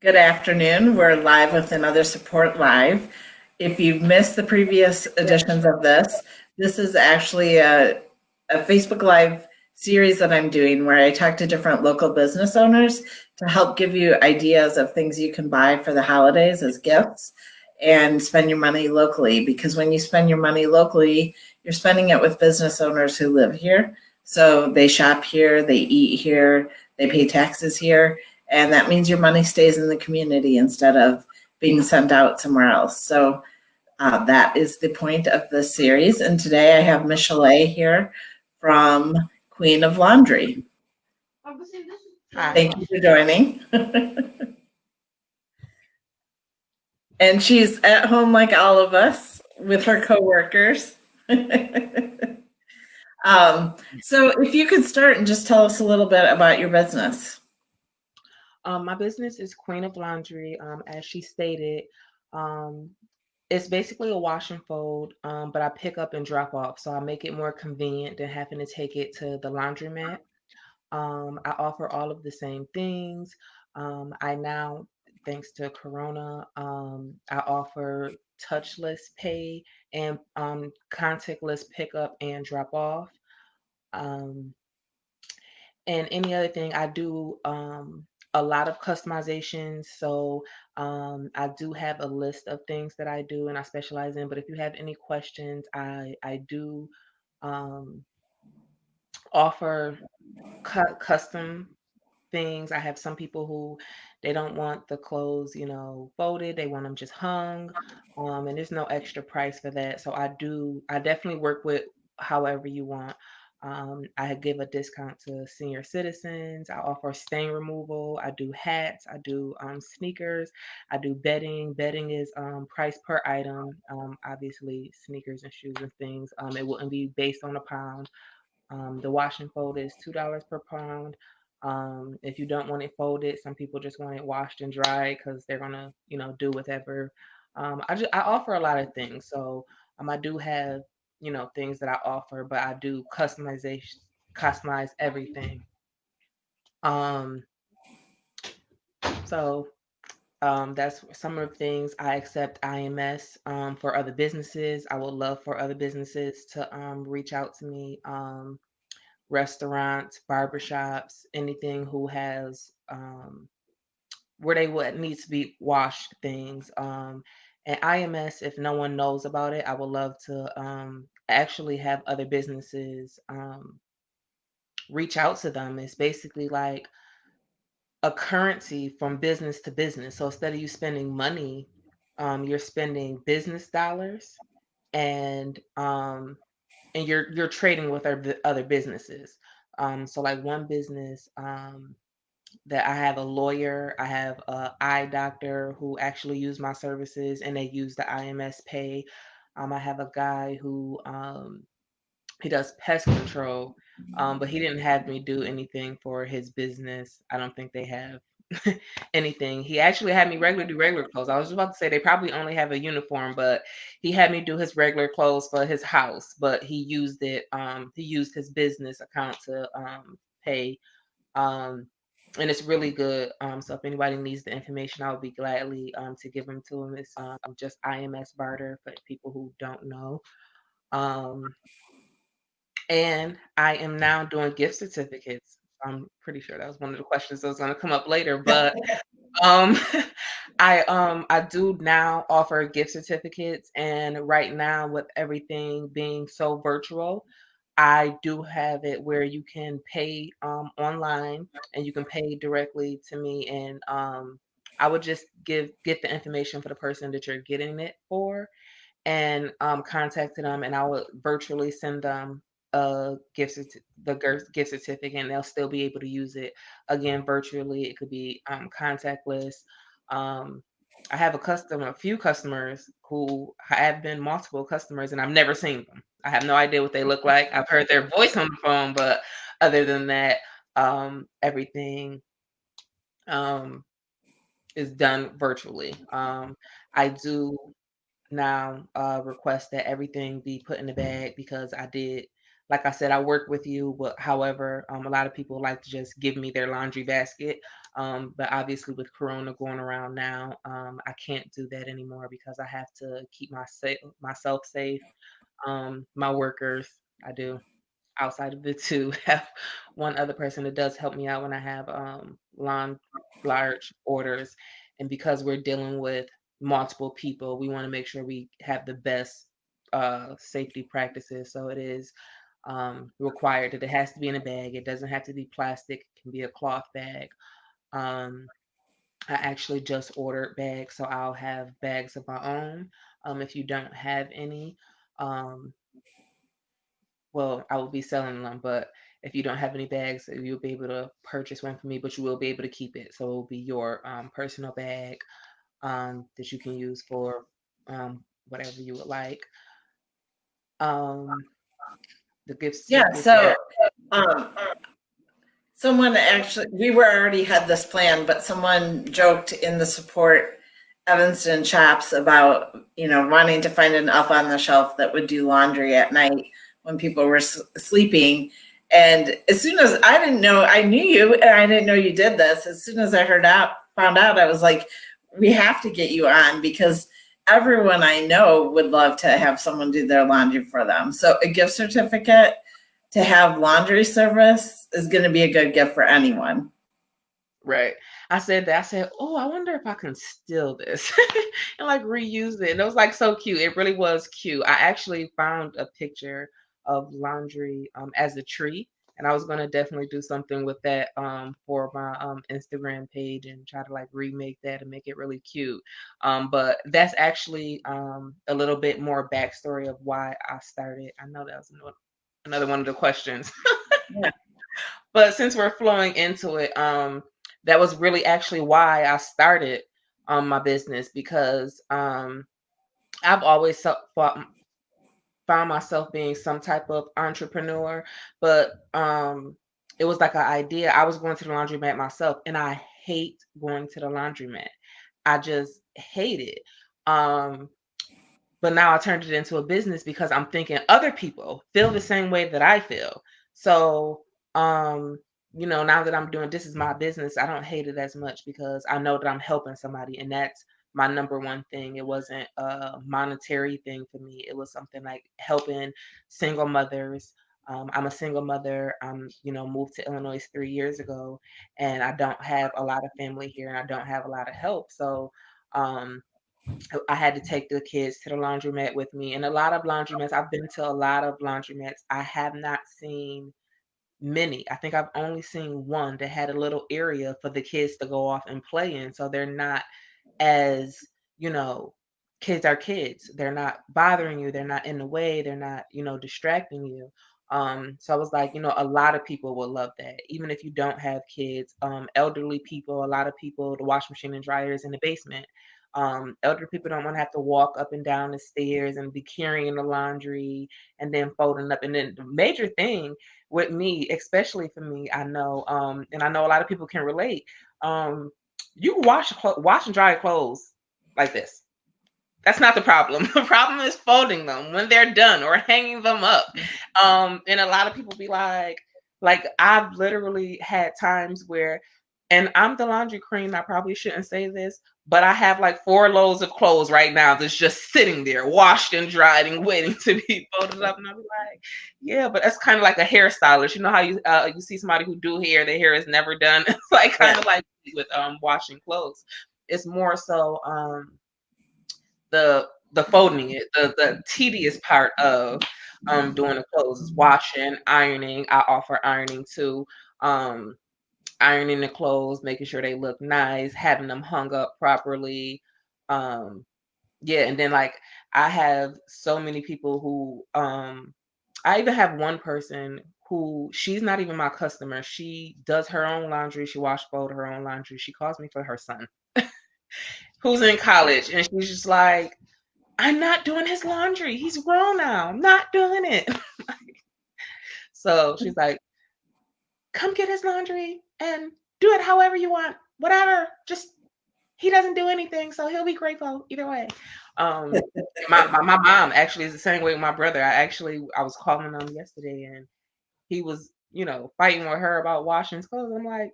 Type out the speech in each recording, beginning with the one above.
Good afternoon. We're live with another Support Live. If you've missed the previous editions of this is actually a Facebook Live series that I'm doing where I talk to different local business owners to help give you ideas of things you can buy for the holidays as gifts and spend your money locally. Because when you spend your money locally, you're spending it with business owners who live here. So they shop here, they eat here, they pay taxes here, and that means your money stays in the community instead of being sent out somewhere else. So that is the point of this series. And today I have Michel'le here from Queen of Laundry. Hi. Thank you for joining. And she's at home like all of us with her coworkers. So if you could start and just tell us a little bit about your business. My business is Queen of Laundry. As she stated, um, it's basically a wash and fold, but I pick up and drop off. So I make it more convenient than having to take it to the laundromat. I offer all of the same things. I now, thanks to Corona, I offer touchless pay and contactless pickup and drop off. Um, and any other thing I do a lot of customizations. So I do have a list of things that I do and I specialize in, but if you have any questions, I do um, offer custom things. I have some people who they don't want the clothes, folded, they want them just hung, and there's no extra price for that. So I definitely work with however you want. I give a discount to senior citizens. I offer stain removal. I do hats. I do sneakers. I do bedding. Bedding is price per item. Obviously, sneakers and shoes and things. It wouldn't be based on a pound. The wash and fold is $2 per pound. If you don't want it folded, some people just want it washed and dried because they're gonna, do whatever. I offer a lot of things, so I do have, things that I offer, but I do customize everything. Um, so that's some of the things. I accept IMS for other businesses. I would love for other businesses to reach out to me. Restaurants, barbershops, anything who has where they would need to be washed things. And IMS, if no one knows about it, I would love to actually have other businesses reach out to them. It's basically like a currency from business to business. So instead of you spending money, you're spending business dollars and you're trading with other businesses. So like one business that I have a lawyer, I have a eye doctor who actually use my services and they use the IMS pay. I have a guy who he does pest control, but he didn't have me do anything for his business. I don't think they have anything. He actually had me do regular clothes. I was just about to say they probably only have a uniform, but he had me do his regular clothes for his house. But he used it. He used his business account to pay. Um, and it's really good. So if anybody needs the information, I would be gladly to give them to them. It's just IMS barter for people who don't know. Um, and I am now doing gift certificates. I'm pretty sure that was one of the questions that was going to come up later, but um, I do now offer gift certificates, and right now with everything being so virtual, I do have it where you can pay online and you can pay directly to me, and I would just get the information for the person that you're getting it for, and contacted them, and I would virtually send them gift certificate, and they'll still be able to use it again virtually. It could be contactless. Um, I have a few customers who have been multiple customers, and I've never seen them. I have no idea what they look like. I've heard their voice on the phone, but other than that, everything um, is done virtually. I do now request that everything be put in the bag because like I said, I work with you, but however, a lot of people like to just give me their laundry basket. But obviously with Corona going around now, I can't do that anymore because I have to keep myself safe. My workers, I do. Outside of the two, have one other person that does help me out when I have large orders. And because we're dealing with multiple people, we want to make sure we have the best safety practices. So it is required that it has to be in a bag. It doesn't have to be plastic. It can be a cloth bag. Um, I actually just ordered bags, so I'll have bags of my own. If you don't have any, um, well, I will be selling them, but if you don't have any bags, you'll be able to purchase one from me, but you will be able to keep it. So it will be your personal bag that you can use for whatever you would like. Um, the gift Yeah, certificate. um, someone actually, we were already had this plan, but someone joked in the support Evanston shops about, wanting to find an elf on the shelf that would do laundry at night when people were sleeping. And as soon as I didn't know, I knew you and I didn't know you did this. As soon as I found out, I was like, we have to get you on because everyone I know would love to have someone do their laundry for them. So a gift certificate to have laundry service is going to be a good gift for anyone. Right. I said that. I said, "Oh, I wonder if I can steal this and like reuse it." And it was like so cute. It really was cute. I actually found a picture of laundry as a tree, and I was gonna definitely do something with that for my Instagram page and try to like remake that and make it really cute. But that's actually a little bit more backstory of why I started. I know that was another one of the questions. Yeah. But since we're flowing into it, that was really actually why I started my business because I've always found myself being some type of entrepreneur, but it was like an idea. I was going to the laundromat myself, and I hate going to the laundromat. I just hate it. Um, but now I turned it into a business because I'm thinking other people feel the same way that I feel. So, um, now that I'm doing this is my business, I don't hate it as much because I know that I'm helping somebody, and that's my number one thing. It wasn't a monetary thing for me. It was something like helping single mothers. I'm a single mother. Moved to Illinois 3 years ago, and I don't have a lot of family here, and I don't have a lot of help. So, um, I had to take the kids to the laundromat with me. And a lot of laundromats, I've been to a lot of laundromats. I have not seen many. I think I've only seen one that had a little area for the kids to go off and play in. So they're not as, you know, kids are kids. They're not bothering you. They're not in the way. They're not, distracting you. So I was like, a lot of people will love that. Even if you don't have kids, elderly people, a lot of people, the washing machine and dryer is in the basement. Elder people don't want to have to walk up and down the stairs and be carrying the laundry and then folding up. And then the major thing with me, especially for me, I know, and I know a lot of people can relate. Um, you can wash and dry clothes like this. That's not the problem. The problem is folding them when they're done or hanging them up. And a lot of people be like I've literally had times where, and I'm the laundry queen. I probably shouldn't say this, but I have like 4 loads of clothes right now that's just sitting there, washed and dried and waiting to be folded up. And I'll be like, yeah, but that's kind of like a hairstylist. You know how you see somebody who do hair, their hair is never done. It's like kind Yeah. of like with washing clothes. It's more so the folding it, the tedious part of doing the clothes is washing, ironing. I offer ironing too. Um, Ironing the clothes, making sure they look nice, having them hung up properly. Um, yeah, and then like I have so many people who I even have one person who she's not even my customer. She does her own laundry. She fold her own laundry. She calls me for her son who's in college, and she's just like, I'm not doing his laundry. He's grown now. I'm not doing it. So she's like, come get his laundry and do it however you want. Whatever. Just he doesn't do anything, so he'll be grateful either way. Um, my mom actually is the same way with my brother. I was calling him yesterday and he was, fighting with her about washing his clothes. I'm like,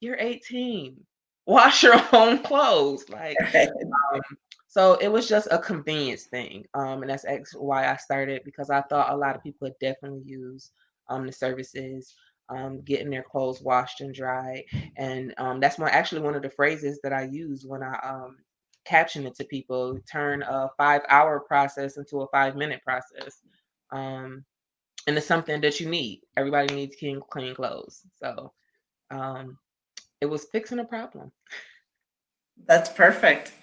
you're 18. Wash your own clothes. Like, um, so it was just a convenience thing. And that's why I started, because I thought a lot of people would definitely use the services, getting their clothes washed and dried. And that's actually one of the phrases that I use when I caption it to people: turn a 5-hour process into a 5-minute process. Um, and it's something that you need. Everybody needs clean clothes. So um, it was fixing a problem. That's perfect.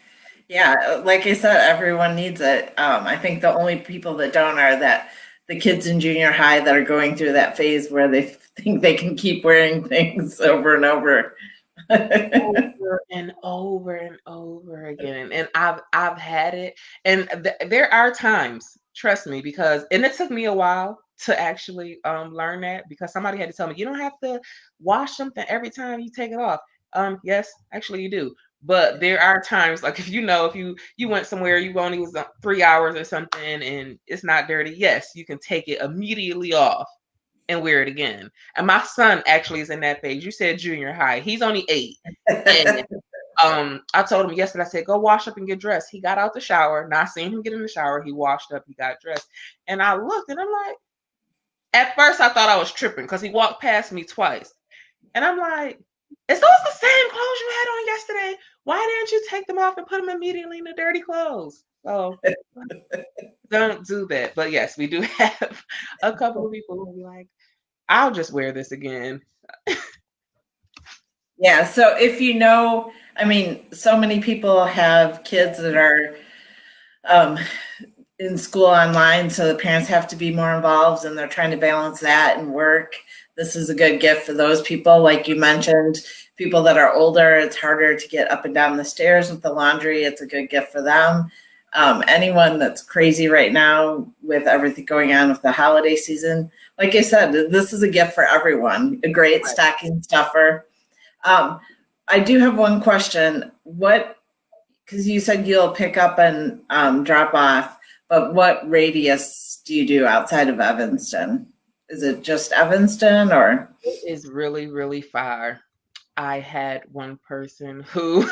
Yeah, like I said, everyone needs it. I think the only people that don't are that the kids in junior high that are going through that phase where they think they can keep wearing things over and over. Over and over and over again. And I've had it. And there are times, trust me, because and it took me a while to actually learn that, because somebody had to tell me you don't have to wash something every time you take it off. Yes, actually you do. But there are times, like, if you went somewhere, you only was 3 hours or something and it's not dirty, yes, you can take it immediately off and wear it again. And my son actually is in that phase. You said junior high. He's only 8. And I told him yesterday, I said, go wash up and get dressed. He got out the shower. Not seeing him get in the shower. He washed up, he got dressed. And I looked and I'm like, at first I thought I was tripping because he walked past me twice. And I'm like, is those the same clothes you had on yesterday? Why didn't you take them off and put them immediately in the dirty clothes? So don't do that. But yes, we do have a couple of people who are like, I'll just wear this again. Yeah, so if you know, I mean, so many people have kids that are um, in school online, so the parents have to be more involved and they're trying to balance that and work. This is a good gift for those people. Like you mentioned, people that are older, it's harder to get up and down the stairs with the laundry. It's a good gift for them. Anyone that's crazy right now with everything going on with the holiday season, like I said, this is a gift for everyone. A great Right. stocking stuffer. I do have one question. Because you said you'll pick up and drop off, but what radius do you do outside of Evanston? Is it just Evanston or? It is really, really far. I had one person who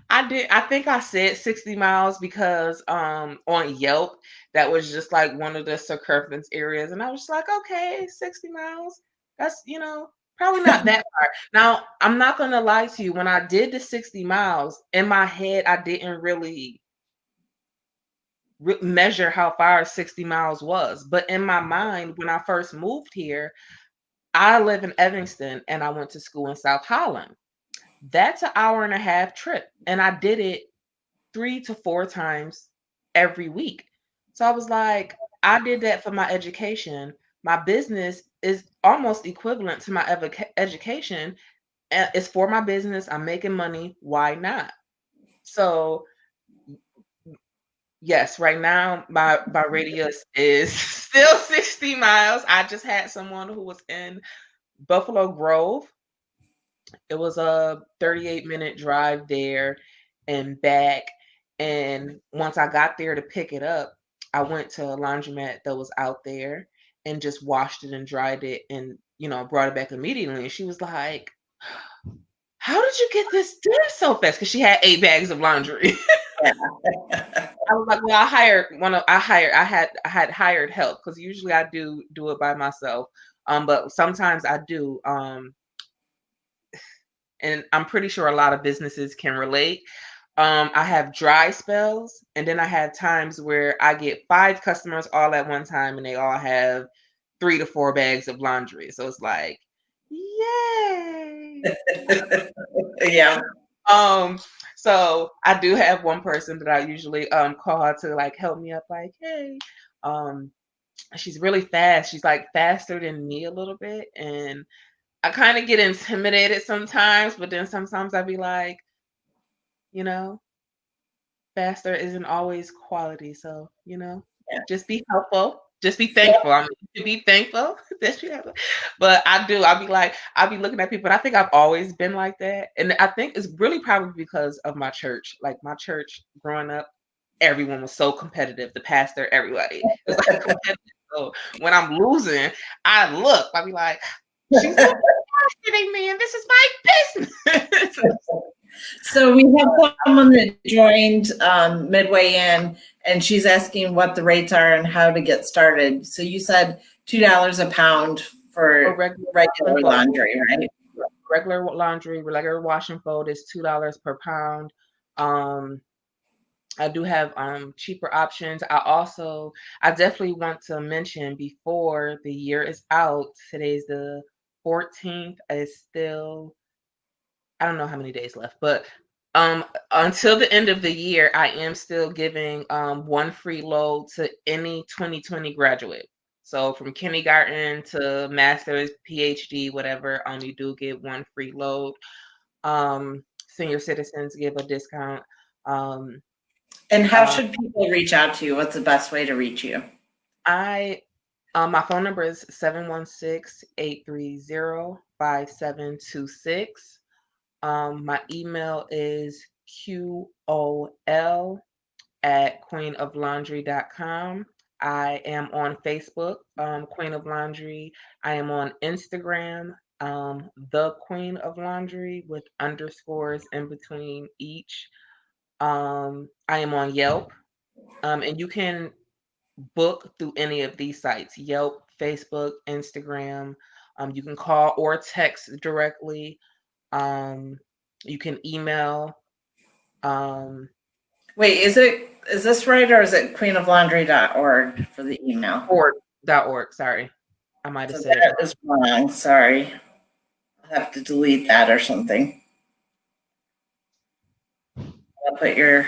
I think I said 60 miles because on Yelp that was just like one of the circumference areas, and I was just like, okay, 60 miles. That's, probably not that far. Now, I'm not gonna lie to you, when I did the 60 miles, in my head I didn't really measure how far 60 miles was. But in my mind, when I first moved here, I live in Evanston and I went to school in South Holland. That's an hour and a half trip. And I did it 3 to 4 times every week. So I was like, I did that for my education. My business is almost equivalent to my education. It's for my business. I'm making money. Why not? So yes, right now my radius is still 60 miles. I just had someone who was in Buffalo Grove. It was a 38-minute drive there and back. And once I got there to pick it up, I went to a laundromat that was out there and just washed it and dried it and, brought it back immediately. And she was like, how did you get this done so fast? Because she had 8 bags of laundry. Yeah. I was like, well, I had hired help because usually I do it by myself. But sometimes I do. And I'm pretty sure a lot of businesses can relate. I have dry spells, and then I have times where I get 5 customers all at one time, and they all have 3 to 4 bags of laundry. So it's like, yay! Yeah. Um, so I do have one person that I usually call to like help me up, like, hey, um, she's really fast. She's like faster than me a little bit, and I kind of get intimidated sometimes, but then sometimes I'd be like, you know, faster isn't always quality. So, Yeah. just be helpful. Just be thankful. I mean, you be thankful that you have. But I'll be looking at people, and I think I've always been like that. And I think it's really probably because of my church. Like my church growing up, everyone was so competitive. The pastor, everybody. It was like competitive. So when I'm losing, I'll be like, she's losing. kidding me, and this is my business. So we have someone that joined midway in, and she's asking what the rates are and how to get started. So you said $2 a pound For for regular regular laundry, right? regular laundry, regular wash and fold is $2 per pound. Um, I do have cheaper options. I definitely want to mention before the year is out. Today's the 14th. It's still, I don't know how many days left, but until the end of the year, I am still giving one free load to any 2020 graduate. So from kindergarten to master's, PhD, whatever, you do get one free load. Senior citizens give a discount. Um, And how uh, should people reach out to you? What's the best way to reach you? I My phone number is 716-830-5726. My email is qol@queenoflaundry.com. I am on Facebook, Queen of Laundry. I am on Instagram, the Queen of Laundry with underscores in between each. I am on Yelp, and you can book through any of these sites: Yelp, Facebook, Instagram. You can call or text directly. Um, you can email. Um, Wait, is this right, or is it queenoflaundry.org for the email? org. Sorry, I might have So said it that wrong. is wrong. Sorry. I'll have to delete that or something. I'll put your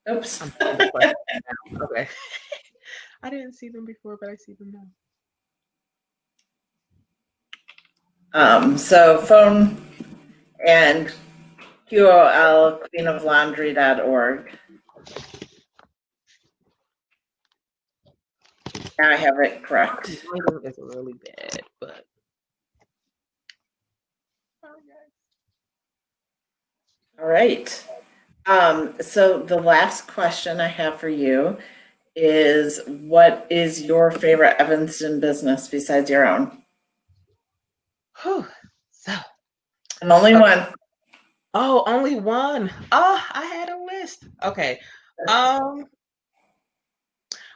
oops. I'm seeing the question now. Okay. I didn't see them before, but I see them now. So phone and QOL queenoflaundry.org. Now I have it correct. Lighting is really bad, but All right. So the last question I have for you is, what is your favorite Evanston business besides your own? whew. So, And only one. oh, only one. Oh, I had a list. Okay. Um,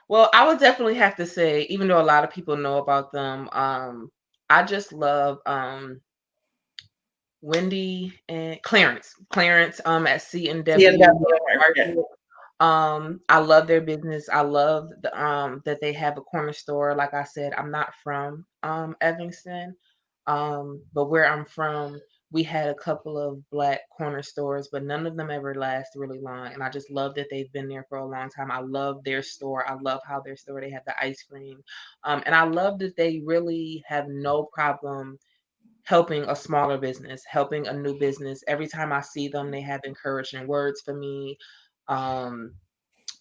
well, I would definitely have to say, even though a lot of people know about them, I just love Wendy and Clarence at C&W CNW Market. Market. I love their business. I love that they have a corner store. Like I said, I'm not from Evanston. But where I'm from, we had a couple of black corner stores, but none of them ever last really long. And I just love that they've been there for a long time. I love their store. I love how their store, they have the ice cream. And I love that they really have no problem helping a smaller business, helping a new business. Every time I see them, they have encouraging words for me. Um,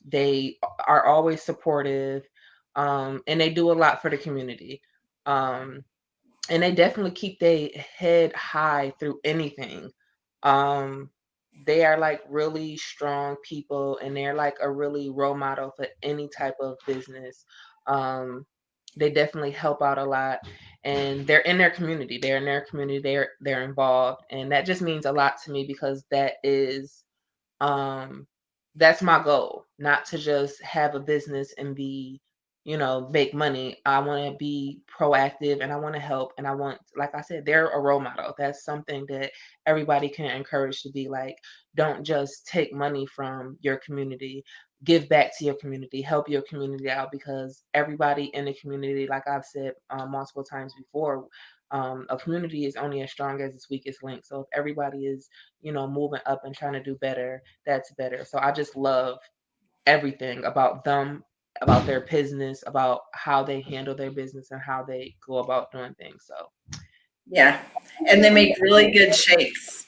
they are always supportive, and they do a lot for the community. Um, and they definitely keep their head high through anything. Um, they are like really strong people, and they're like a really role model for any type of business. Um, they definitely help out a lot, and they're in their community. They're in their community. They're involved, and that just means a lot to me because um that's my goal, not to just have a business and be, make money. I want to be proactive, and I want to help, and I want, like I said, they're a role model. That's something that everybody can encourage to be like. Don't just take money from your community. Give back to your community, help your community out, because everybody in the community, like I've said multiple times before, a community is only as strong as its weakest link. So if everybody is, moving up and trying to do better, that's better. So I just love everything about them, about their business, about how they handle their business and how they go about doing things. So Yeah. And they make really good shakes.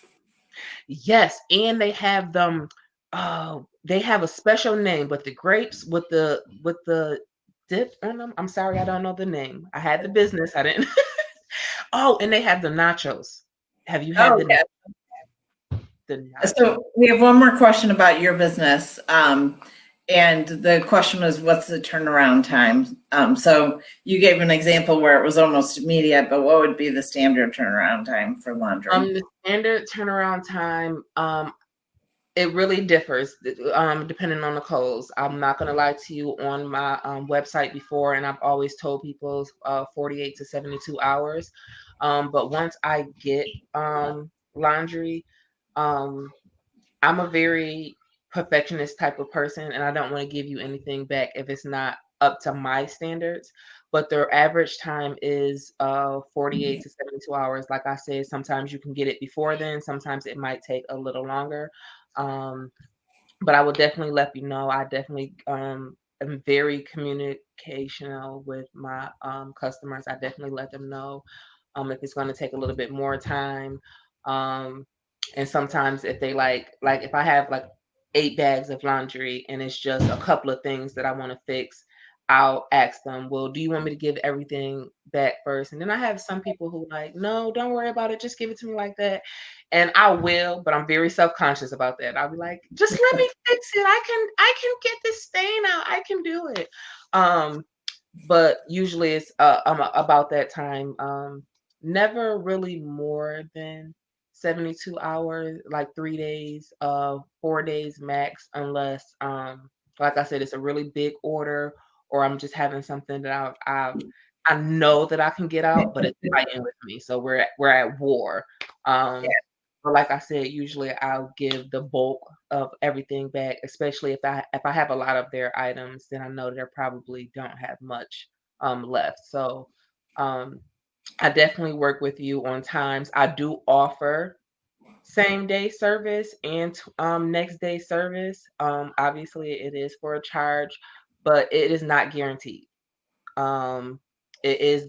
yes, and they have them. Oh, they have a special name, but the grapes with the dip on them. I'm sorry, I don't know the name. I had the business, I didn't. Oh, and they have the nachos. Have you had Oh, the yeah. nachos? So we have one more question about your business. And the question was, what's the turnaround time? So you gave an example where it was almost immediate, but what would be the standard turnaround time for laundry? The standard turnaround time, it really differs depending on the clothes. I'm not going to lie to you. On my website before, and I've always told people 48 to 72 hours. But once I get laundry, um, I'm a very perfectionist type of person, and I don't want to give you anything back if it's not up to my standards. But their average time is 48 to 72 hours. Like I said, sometimes you can get it before then, sometimes it might take a little longer. Um, but I will definitely let you know. I definitely am very communicational with my customers. I definitely let them know if it's going to take a little bit more time. Um, and sometimes if they like if I have like 8 bags of laundry and it's just a couple of things that I want to fix, I'll ask them, well, do you want me to give everything back first? And then I have some people who like, no, don't worry about it. Just give it to me like that. And I will, but I'm very self-conscious about that. I'll be like, just let me fix it. I can get this stain out. I can do it. But usually it's about that time. Never really more than 72 hours, like 3 days, 4 days max, unless like I said, it's a really big order or I'm just having something that I know that I can get out, but it's fighting with me. So we're at war. But like I said, usually I'll give the bulk of everything back, especially if I have a lot of their items, then I know they probably don't have much left. So um I definitely work with you on times. I do offer same day service and next day service. Obviously it is for a charge, but it is not guaranteed. Um, it is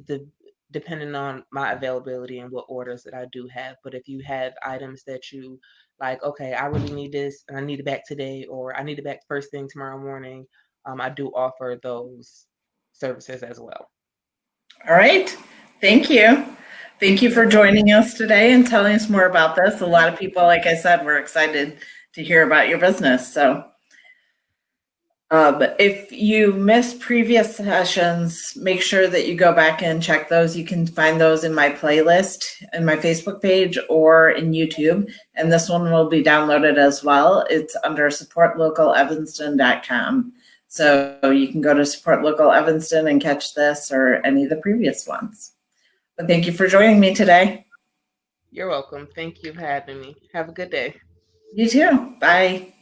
depending on my availability and what orders that I do have. But if you have items that you like, okay, I really need this and I need it back today, or I need it back first thing tomorrow morning, I do offer those services as well. All right. Thank you. Thank you for joining us today and telling us more about this. A lot of people, like I said, were excited to hear about your business. So, if you missed previous sessions, make sure that you go back and check those. You can find those in my playlist in my Facebook page or in YouTube. And this one will be downloaded as well. It's under supportlocalevanston.com. So you can go to Support Local Evanston and catch this or any of the previous ones. But thank you for joining me today. You're welcome. Thank you for having me. Have a good day. You too. Bye.